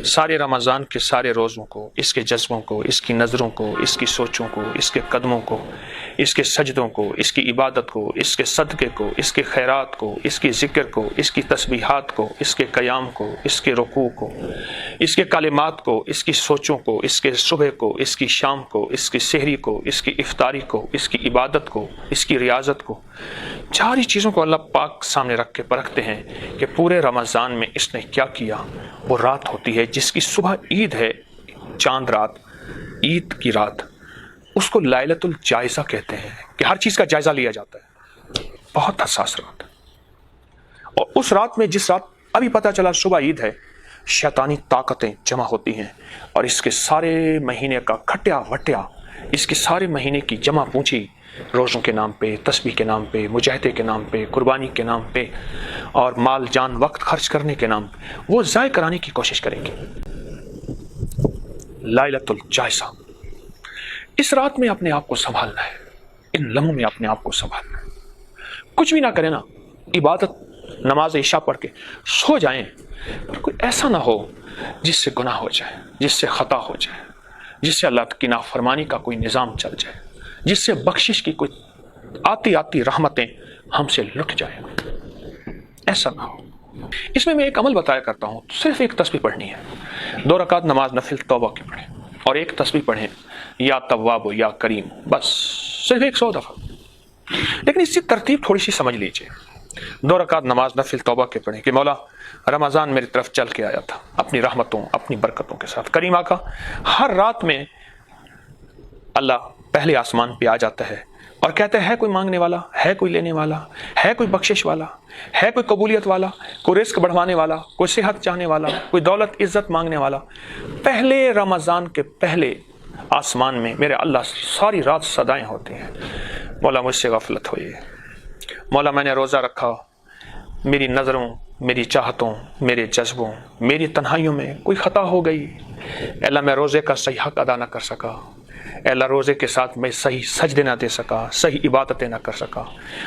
سارے رمضان کے سارے روزوں کو، اس کے جذبوں کو، اس کی نظروں کو، اس کی سوچوں کو، اس کے قدموں کو، اس کے سجدوں کو، اس کی عبادت کو، اس کے صدقے کو، اس کے خیرات کو، اس کی ذکر کو، اس کی تسبیحات کو، اس کے قیام کو، اس کے رکوع کو، اس کے کلمات کو، اس کی سوچوں کو، اس کے صبح کو، اس کی شام کو، اس کی سحری کو، اس کی افطاری کو، اس کی عبادت کو، اس کی ریاضت کو، ساری چیزوں کو اللہ پاک سامنے رکھ کے پرکھتے ہیں کہ پورے رمضان میں اس نے کیا کیا۔ وہ رات ہوتی ہے جس کی صبح عید ہے، چاند رات، عید کی رات، اس کو لیلۃ الجائزہ کہتے ہیں کہ ہر چیز کا جائزہ لیا جاتا ہے، بہت حساس رات۔ اور اس رات میں، جس رات ابھی پتہ چلا صبح عید ہے، شیطانی طاقتیں جمع ہوتی ہیں اور اس کے سارے مہینے کا کھٹیا وٹیا، اس کے سارے مہینے کی جمع پونچھی روزوں کے نام پہ، تسبیح کے نام پہ، مجاہدے کے نام پہ، قربانی کے نام پہ اور مال جان وقت خرچ کرنے کے نام پہ وہ ضائع کرانے کی کوشش کریں گے۔ لیلۃ الجائزہ، اس رات میں اپنے آپ کو سنبھالنا ہے، ان لمحوں میں اپنے آپ کو سنبھالنا ہے۔ کچھ بھی نہ کریں نا، عبادت نماز عشاء پڑھ کے سو جائیں، پر کوئی ایسا نہ ہو جس سے گناہ ہو جائے، جس سے خطا ہو جائے، جس سے اللہ کی نافرمانی کا کوئی نظام چل جائے، جس سے بخشش کی کوئی آتی رحمتیں ہم سے لٹ جائیں، ایسا نہ ہو۔ اس میں ایک عمل بتایا کرتا ہوں، صرف ایک تسبیح پڑھنی ہے، 2 رکعت نماز نفل توبہ کی پڑھیں اور ایک تسبیح پڑھیں، یا تواب یا کریم، بس صرف 100 دفعہ۔ لیکن اس کی ترتیب تھوڑی سی سمجھ لیجئے۔ 2 رکعت نماز نفل توبہ کے پڑھیں کہ مولا رمضان میری طرف چل کے آیا تھا اپنی رحمتوں، اپنی برکتوں کے ساتھ۔ کریم آقا ہر رات میں اللہ پہلے آسمان پہ آ جاتا ہے اور کہتا ہے کوئی مانگنے والا ہے، کوئی لینے والا ہے، کوئی بخشش والا ہے، کوئی قبولیت والا، کوئی رزق بڑھوانے والا، کوئی صحت چاہنے والا، کوئی دولت عزت مانگنے والا۔ پہلے رمضان کے پہلے آسمان میں میرے اللہ ساری رات صدائیں ہوتی ہیں، مولا مجھ سے غفلت ہوئی، مولا میں نے روزہ رکھا، میری نظروں، میری چاہتوں، میرے جذبوں، میری تنہائیوں میں کوئی خطا ہو گئی، اے اللہ میں روزے کا صحیح حق ادا نہ کر سکا، اے اللہ روزے کے ساتھ میں صحیح سجدے نہ دے سکا، صحیح عبادتیں نہ کر سکا،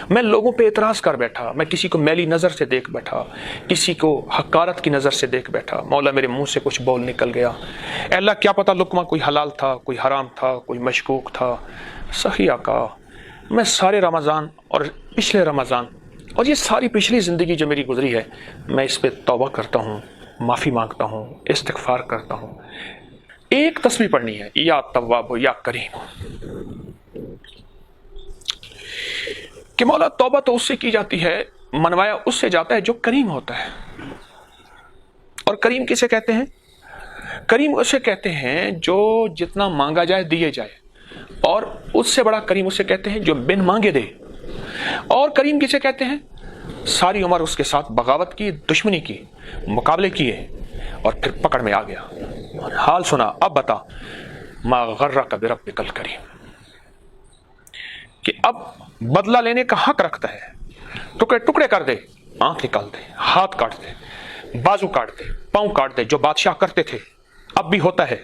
میں لوگوں پہ اعتراض کر بیٹھا، میں کسی کو میلی نظر سے دیکھ بیٹھا، کسی کو حقارت کی نظر سے دیکھ بیٹھا، مولا میرے منہ سے کچھ بول نکل گیا، اے اللہ کیا پتہ لقمہ کوئی حلال تھا، کوئی حرام تھا، کوئی مشکوک تھا۔ صحیح آقا میں سارے رمضان اور پچھلے رمضان اور یہ ساری پچھلی زندگی جو میری گزری ہے، میں اس پہ توبہ کرتا ہوں، معافی مانگتا ہوں، استغفار کرتا ہوں۔ ایک تسبیح پڑھنی ہے، یا تواب یا کریم، کہ مولا توبہ تو اس سے کی جاتی ہے، منوایا اس سے جاتا ہے جو کریم ہوتا ہے۔ اور کریم کسے کہتے ہیں؟ کریم اسے کہتے ہیں جو جتنا مانگا جائے دیے جائے، اور اس سے بڑا کریم اسے کہتے ہیں جو بن مانگے دے۔ اور کریم کسے کہتے ہیں؟ ساری عمر اس کے ساتھ بغاوت کی، دشمنی کی، مقابلے کیے اور پھر پکڑ میں آ گیا، حال سنا، اب بتا ما غرک بربک الکریم، کہ اب بدلہ لینے کا حق رکھتا ہے، ٹکڑے ٹکڑے کر دے، آنکھ نکال دے، ہاتھ کاٹ دے، بازو کاٹ دے، پاؤں کاٹ دے، جو بادشاہ کرتے تھے اب بھی ہوتا ہے۔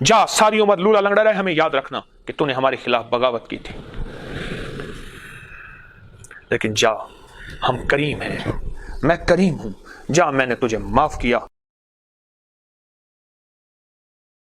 جا ساری عمر لولا لنگڑا رہے، ہمیں یاد رکھنا کہ تو نے ہمارے خلاف بغاوت کی تھی، لیکن جا ہم کریم ہیں، میں کریم ہوں، جا میں نے تجھے معاف کیا۔